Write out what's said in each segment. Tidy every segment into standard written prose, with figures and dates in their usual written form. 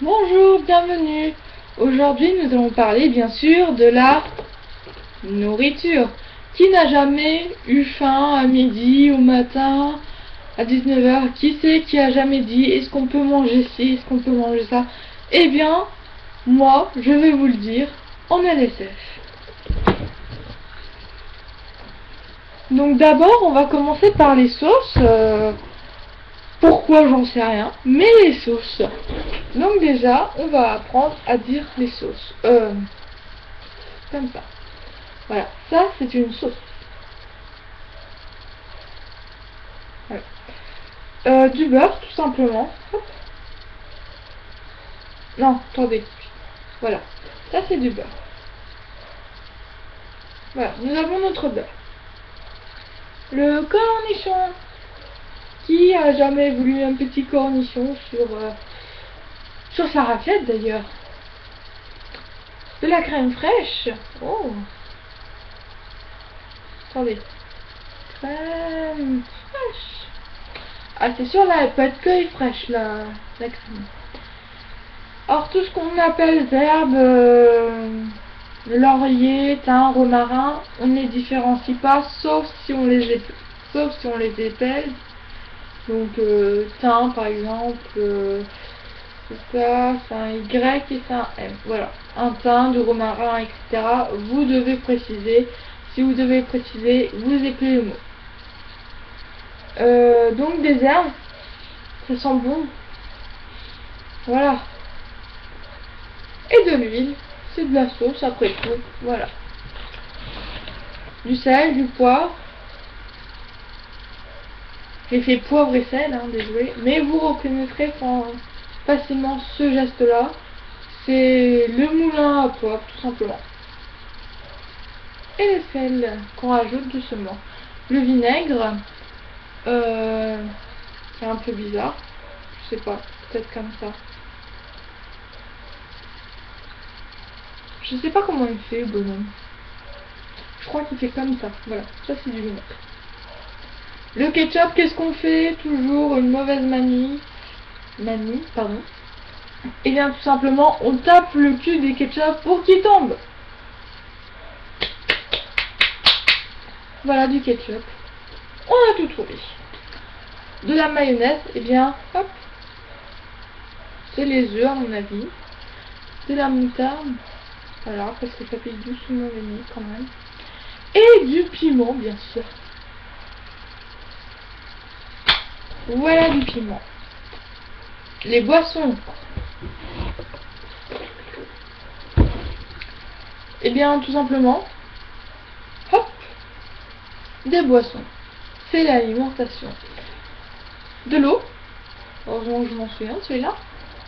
Bonjour, bienvenue. Aujourd'hui, nous allons parler bien sûr de la nourriture. Qui n'a jamais eu faim à midi, au matin, à 19h? Qui c'est qui a jamais dit est-ce qu'on peut manger ci, est-ce qu'on peut manger ça? Eh bien, moi, je vais vous le dire en LSF. Donc d'abord, on va commencer par les sauces. Pourquoi, j'en sais rien, mais les sauces. Donc déjà, on va apprendre à dire les sauces. Comme ça. Voilà, ça c'est une sauce. Voilà. Du beurre, tout simplement. Hop. Non, attendez. Voilà, ça c'est du beurre. Voilà, nous avons notre beurre. Le cornichon. Qui a jamais voulu un petit cornichon sur sa raclette d'ailleurs? De la crème fraîche. Oh. Attendez. Crème fraîche. Ah, c'est sûr, là, elle peut être que fraîche, la crème. Or, tout ce qu'on appelle herbes, laurier, thym, romarin, on ne les différencie pas, sauf si on les épelle. Donc, thym, par exemple, c'est ça, c'est un Y et c'est un M. Voilà, un thym, du romarin, etc. Vous devez préciser. Si vous devez préciser, vous écrivez le mot. Donc des herbes, ça sent bon. Voilà. Et de l'huile, c'est de la sauce après tout. Voilà. Du sel, du poivre. J'ai fait poivre et sel, hein, désolé. Mais vous reconnaîtrez facilement ce geste-là. C'est le moulin à poivre, tout simplement. Et le sel qu'on rajoute doucement. Le vinaigre, c'est un peu bizarre. Je sais pas, peut-être comme ça. Je sais pas comment il fait, le bonhomme. Je crois qu'il fait comme ça. Voilà, ça c'est du vinaigre. Le ketchup, qu'est-ce qu'on fait? Toujours une mauvaise manie. Pardon. Et bien tout simplement, on tape le cul des ketchup pour qu'il tombe. Voilà du ketchup. On a tout trouvé. De la mayonnaise, et bien, hop. C'est les œufs à mon avis. De la moutarde. Voilà, parce que ça fait doucement venir quand même. Et du piment, bien sûr. Voilà du piment. Les boissons. Et bien, tout simplement, hop, des boissons. C'est l'alimentation. De l'eau. Heureusement que je m'en souviens, celui-là.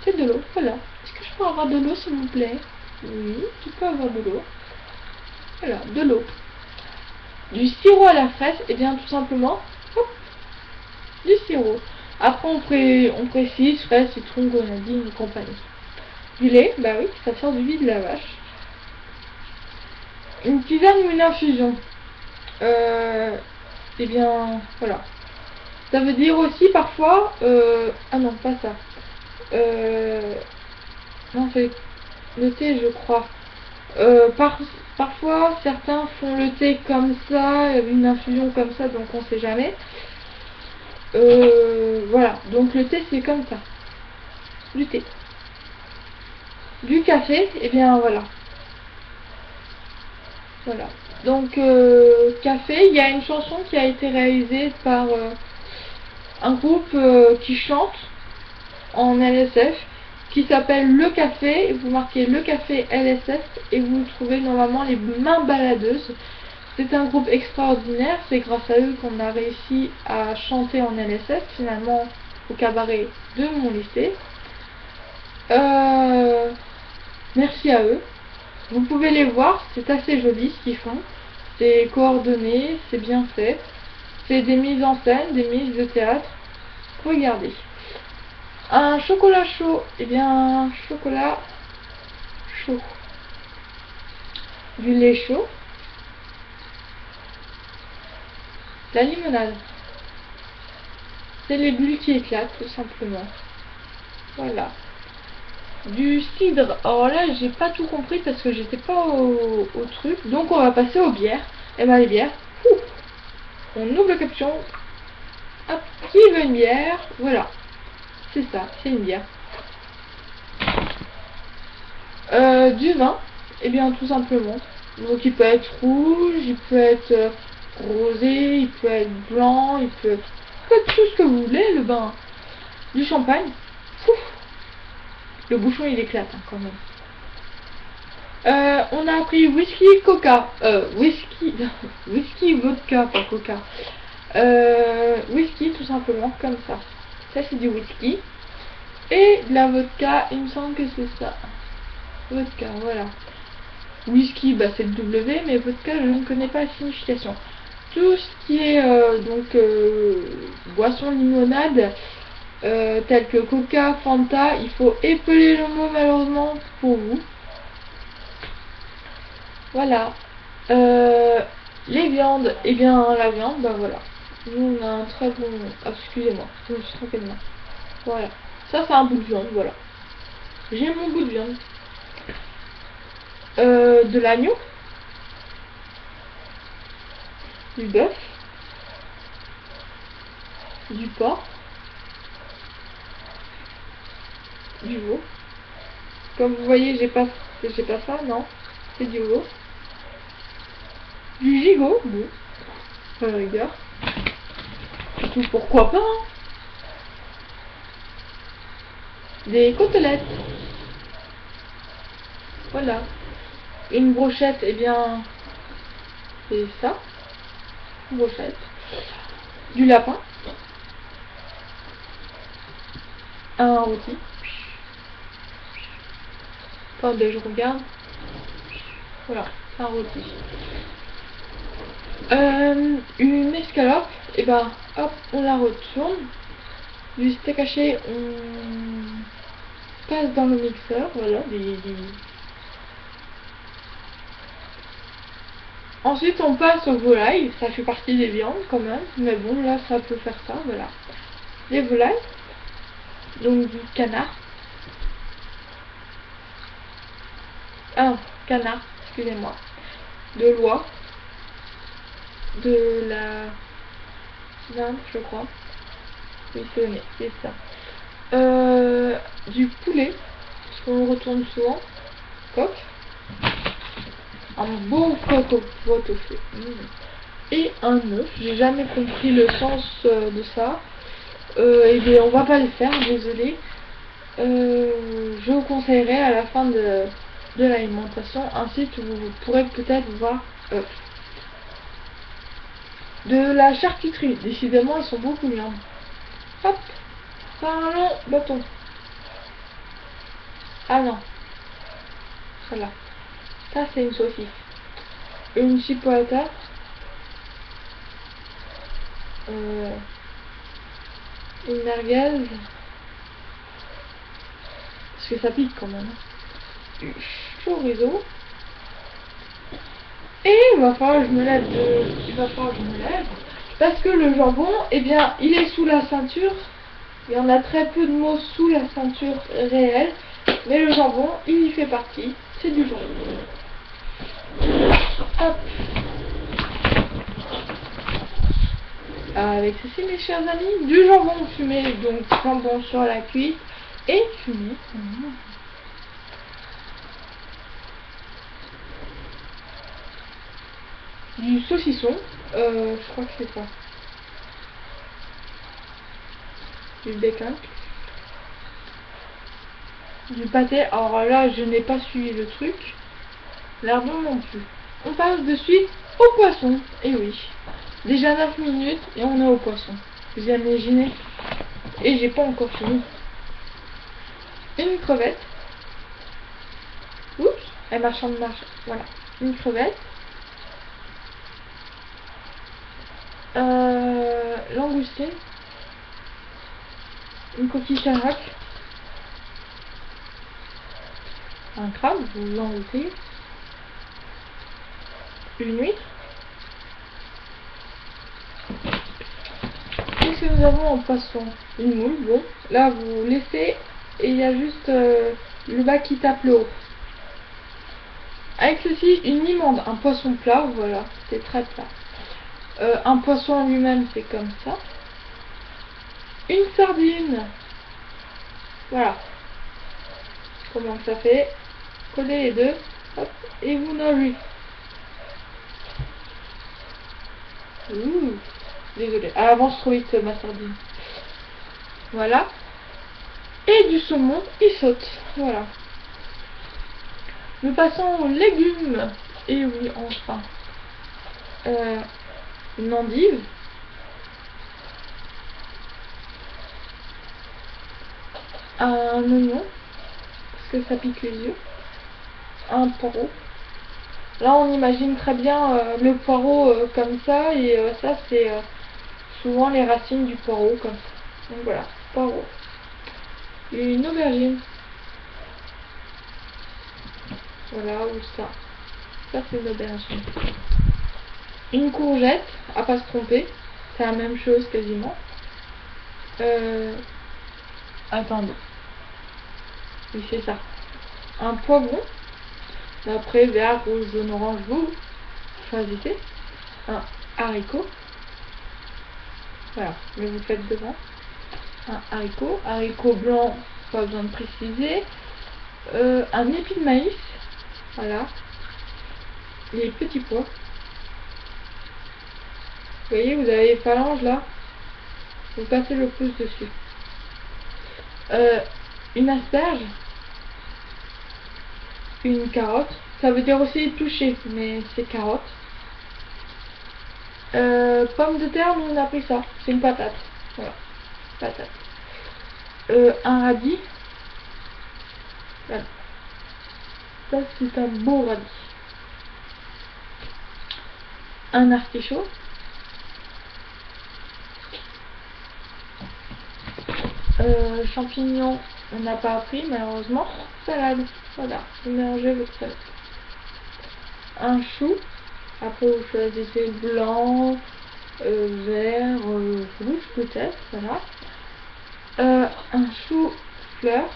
C'est de l'eau, voilà. Est-ce que je peux avoir de l'eau, s'il vous plaît? Oui, tu peux avoir de l'eau. Voilà, de l'eau. Du sirop à la fraise, et bien tout simplement, hop, du sirop. Après on précise fraise, citron, grenadine et compagnie. Du lait, bah oui, ça sort du lait de la vache. Une tisane ou une infusion. Et bien, voilà. Ça veut dire aussi parfois, ah non, pas ça. Non, c'est le thé, je crois. Parfois, certains font le thé comme ça, une infusion comme ça, donc on sait jamais. Voilà, donc le thé c'est comme ça. Du thé. Du café, et bien voilà. Voilà. Donc, café, il y a une chanson qui a été réalisée par un groupe qui chante en LSF, qui s'appelle Le Café. Vous marquez Le Café LSF et vous trouvez normalement les mains baladeuses. C'est un groupe extraordinaire, c'est grâce à eux qu'on a réussi à chanter en LSF, finalement au cabaret de mon lycée. Merci à eux. Vous pouvez les voir, c'est assez joli ce qu'ils font. C'est coordonné, c'est bien fait. C'est des mises en scène, des mises de théâtre. Regardez. Un chocolat chaud, et bien chocolat chaud. Du lait chaud. La limonade. C'est les bulles qui éclatent tout simplement. Voilà. Du cidre. Alors là, j'ai pas tout compris parce que j'étais pas au truc. Donc on va passer aux bières. Et ben les bières. Ouf, on ouvre le capuchon. Hop, qui veut une bière? Voilà. C'est ça, c'est une bière. Du vin. Et bien tout simplement. Donc il peut être rouge, il peut être rosé, il peut être blanc, il peut être tout ce que vous voulez, le vin. Du champagne. Ouf, le bouchon il éclate hein, quand même. On a pris whisky, coca, whisky, vodka, pas coca. Whisky tout simplement, comme ça. Ça c'est du whisky. Et de la vodka, il me semble que c'est ça. Vodka, voilà. Whisky, bah c'est le W, mais vodka, je ne connais pas la signification. Tout ce qui est boisson limonade, tel que coca, fanta, il faut épeler le mot malheureusement pour vous. Voilà. Les viandes, et bien la viande, bah voilà. Nous on a un très bon... Ah, excusez-moi, je me suis trompée de main. Voilà. Ça c'est un bout de viande, voilà. J'ai mon bout de viande. De l'agneau. Du bœuf. Du porc. Du veau. Comme vous voyez, j'ai pas ça, non. C'est du veau. Du gigot, bon. À la rigueur. Tout pourquoi pas, hein. Des côtelettes. Voilà. Une brochette, et bien, c'est ça. Une brochette. Du lapin. Un rôti. Attendez, je regarde. Voilà, un rôti. Une escalope, et ben hop, on la retourne. Du steak haché, on passe dans le mixeur, voilà. Ensuite, on passe aux volailles, ça fait partie des viandes quand même, mais bon, là, ça peut faire ça, voilà. Les volailles, donc du canard. Ah, canard, excusez-moi. De l'oie. De la dinde, je crois. Oui, c'est ça. Du poulet, parce qu'on retourne souvent. Coq. Un beau coq au pot-au-feu. Et un œuf. J'ai jamais compris le sens de ça. Et bien, on va pas le faire, désolé. Je vous conseillerais à la fin de l'alimentation un site où vous pourrez peut-être voir de la charcuterie. Décidément, ils sont beaucoup bien. Hop, c'est un long bâton. Ah non, celle-là. Ça, c'est une saucisse. Une chipolata. Une merguez. Parce que ça pique quand même. Du chorizo. Et il va falloir que je me lève parce que le jambon, eh bien, il est sous la ceinture. Il y en a très peu de mots sous la ceinture réelle. Mais le jambon, il y fait partie. C'est du jambon. Hop. Avec ceci, mes chers amis, du jambon fumé, donc jambon sur la cuisse et fumé. Du saucisson, je crois que c'est ça. Du bacon. Du pâté, alors là je n'ai pas suivi le truc. L'ardon non plus. On passe de suite au poisson, et oui. Déjà 9 minutes et on est au poisson. Vous imaginez? Et j'ai pas encore fini. Une crevette. Oups, elle marche en marche. Voilà, une crevette. Langoustine. Une coquille carac. Un crabe, vous en doutez. Une huître. Qu'est-ce que nous avons en poisson? Une moule, bon. Là, vous laissez et il y a juste le bas qui tape le haut. Avec ceci, une imande, un poisson plat, voilà, c'est très plat. Un poisson en lui-même, c'est comme ça. Une sardine, voilà. Comment ça fait? Collez les deux, hop, et vous nagez. Ouh, désolé, elle avance trop vite ma sardine. Voilà. Et du saumon, il saute, voilà. Nous passons aux légumes. Et oui, enfin. Une endive. Un oignon. Parce que ça pique les yeux. Un poireau. Là, on imagine très bien le poireau comme ça. Et ça, c'est souvent les racines du poireau comme ça. Donc voilà, poireau. Une aubergine. Voilà, ou ça. Ça, c'est une aubergine. Une courgette, à pas se tromper. C'est la même chose quasiment. Attendez. Oui, c'est ça. Un poivron. Après, vert, rouge, jaune, orange, vous choisissez. Un haricot. Voilà, mais vous faites devant. Un haricot. Haricot blanc, pas besoin de préciser. Un épi de maïs. Voilà. Les petits pois. Vous voyez, vous avez les phalanges là. Vous passez le pouce dessus. Une asperge. Une carotte. Ça veut dire aussi toucher, mais c'est carotte. Pomme de terre, nous on a pris ça. C'est une patate. Voilà. Patate. Un radis. Voilà. Ça c'est un beau radis. Un artichaut. Champignons, on n'a pas appris malheureusement. Salade. Voilà. Vous mélangez votre salade. Un chou. Après vous choisissez blanc, vert, rouge peut-être. Voilà. Un chou fleur.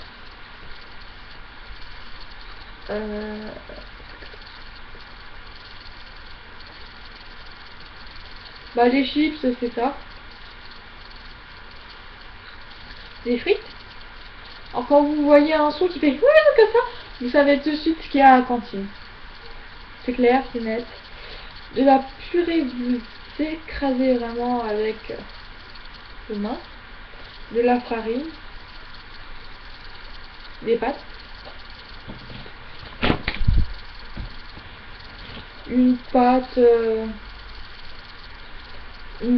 Bah les chips c'est ça. Des frites. Alors quand vous voyez un son qui fait oui comme ça, vous savez tout de suite ce qu'il y a à la cantine. C'est clair, c'est net. De la purée, vous écrasez vraiment avec les mains. De la farine. Des pâtes. Une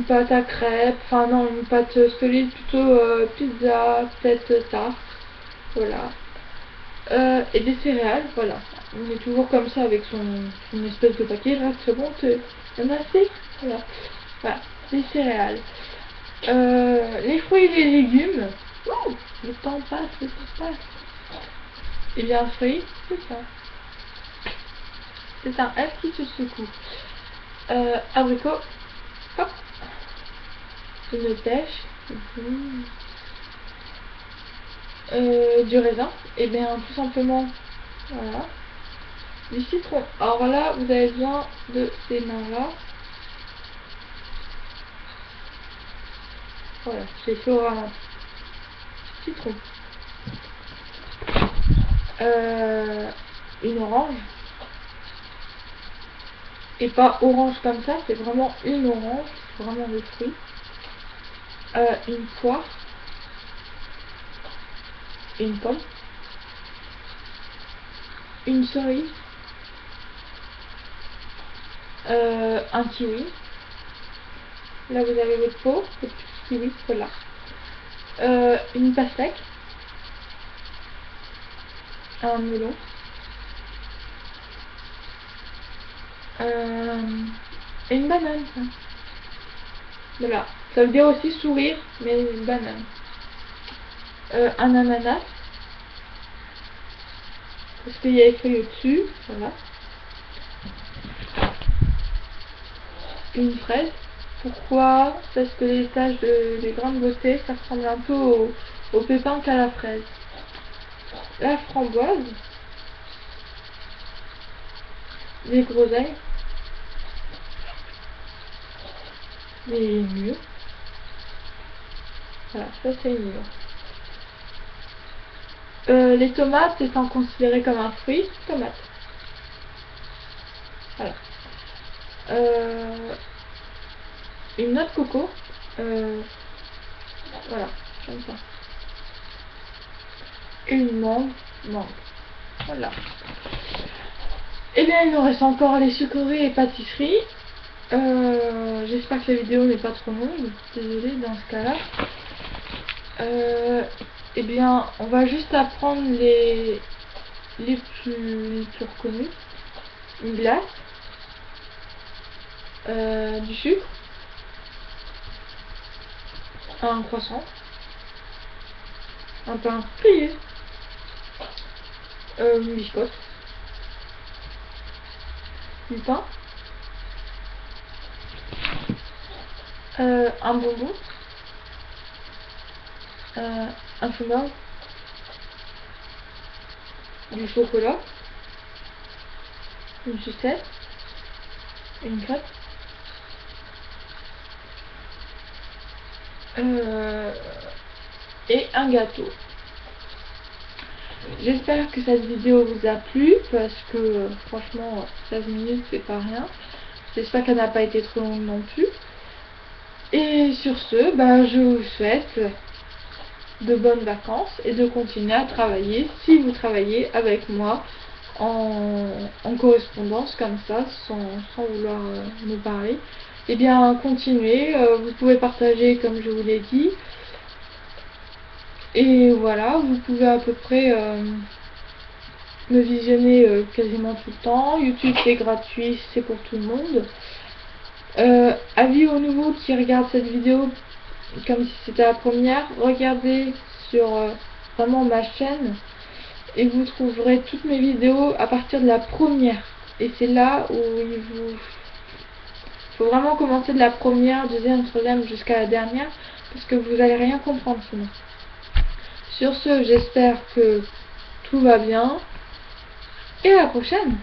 pâte à crêpes, enfin non, une pâte solide, plutôt pizza, peut-être tarte, voilà. Et des céréales, voilà. On est toujours comme ça avec son espèce de paquet, là, c'est bon, il y en a assez, voilà. Voilà, des céréales. Les fruits et les légumes. Ouh, le temps passe, le temps passe. Et bien, fruits, c'est ça. C'est un F qui se secoue. Abricot, hop. Une pêche. Du raisin. Et bien, tout simplement, voilà. Du citron. Alors là, vous avez besoin de ces mains-là. Voilà, j'ai fait au ralenti. Citron. Une orange. Et pas orange comme ça, c'est vraiment une orange, c'est vraiment le fruit. Une poire. Une pomme. Une cerise. Un kiwi. Là vous avez votre pot, votre kiwi, voilà. Une pastèque. Un melon. Et une banane. Voilà. Ça veut dire aussi sourire, mais une banane. Un ananas. Parce qu'il y a écrit au-dessus. Voilà. Une fraise. Pourquoi? Parce que les taches des grains de beauté, ça ressemble un peu au pépin qu'à la fraise. la framboise, des groseilles, des mûres. Voilà, ça c'est une mûre. Les tomates étant considérées comme un fruit, tomate. Voilà. Une noix de coco. Voilà, comme ça. Et une mangue, mangue. Voilà. Et bien il nous reste encore les sucreries et pâtisseries. J'espère que la vidéo n'est pas trop longue. Désolée dans ce cas-là. Eh bien, on va juste apprendre les plus reconnus. Une glace, du sucre, un croissant, un pain plié, une biscotte, du pain, un bonbon, un fromage, du chocolat, une sucette, une crêpe, et un gâteau. J'espère que cette vidéo vous a plu parce que franchement 16 minutes c'est pas rien. J'espère qu'elle n'a pas été trop longue non plus. Et sur ce, je vous souhaite de bonnes vacances et de continuer à travailler si vous travaillez avec moi en correspondance comme ça, sans vouloir me parler. Et bien continuez, vous pouvez partager comme je vous l'ai dit. Et voilà, vous pouvez à peu près me visionner quasiment tout le temps. YouTube c'est gratuit, c'est pour tout le monde. Avis aux nouveaux qui regardent cette vidéo comme si c'était la première, regardez sur vraiment ma chaîne et vous trouverez toutes mes vidéos à partir de la première. Et c'est là où il faut vraiment commencer de la première, deuxième, troisième jusqu'à la dernière parce que vous allez rien comprendre sinon. Sur ce, j'espère que tout va bien et à la prochaine.